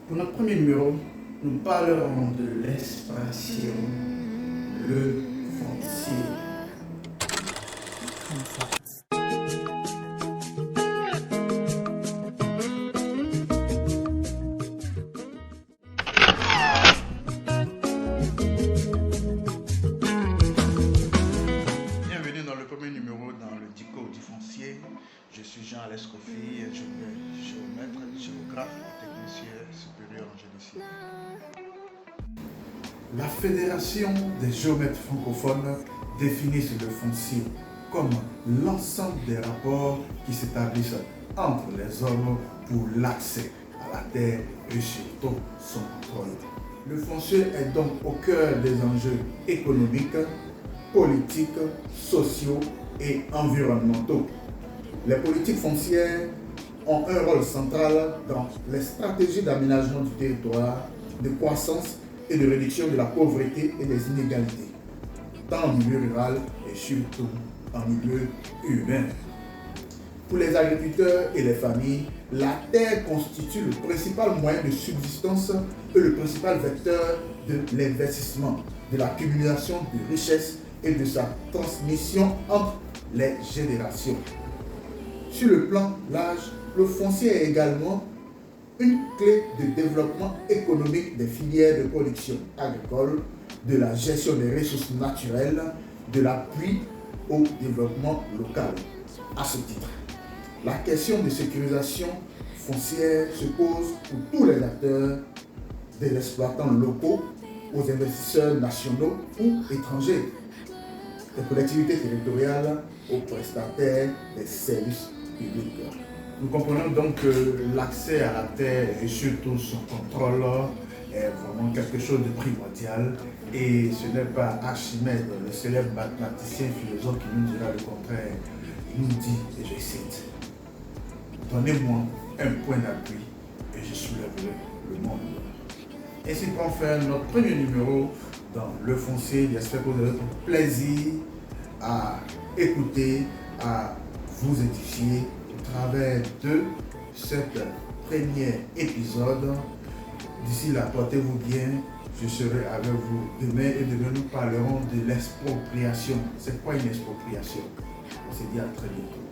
Pour notre premier numéro, nous parlerons de l'expression le foncier. Bienvenue dans le premier numéro dans le Dico du foncier. Je suis Jean-Alès Kofi, géomètre, géographe et technicien supérieur en génie civil. La Fédération des géomètres francophones définit le foncier comme l'ensemble des rapports qui s'établissent entre les hommes pour l'accès à la terre et surtout son contrôle. Le foncier est donc au cœur des enjeux économiques, politiques, sociaux et environnementaux. Les politiques foncières ont un rôle central dans les stratégies d'aménagement du territoire, de croissance et de réduction de la pauvreté et des inégalités, tant en milieu rural et surtout en milieu urbain. Pour les agriculteurs et les familles, la terre constitue le principal moyen de subsistance et le principal vecteur de l'investissement, de l'accumulation de richesses et de sa transmission entre les générations. Sur le plan large, le foncier est également une clé de développement économique des filières de production agricole, de la gestion des ressources naturelles, de l'appui au développement local. À ce titre, la question de sécurisation foncière se pose pour tous les acteurs, des exploitants locaux aux investisseurs nationaux ou étrangers, des collectivités territoriales aux prestataires des services publics. Nous comprenons donc que l'accès à la terre et surtout son contrôle est vraiment quelque chose de primordial, et ce n'est pas Archimède, le célèbre mathématicien philosophe, qui nous dira le contraire. Il nous dit, et je cite, « Donnez-moi un point d'appui et je soulèverai le monde ». Ainsi prend fin notre premier numéro dans Le Foncier. J'espère que vous avez plaisir à écouter, à vous édifier au travers de cet premier épisode. D'ici là, portez-vous bien. Je serai avec vous demain, et demain nous parlerons de l'expropriation. C'est quoi une expropriation? On se dit à très bientôt.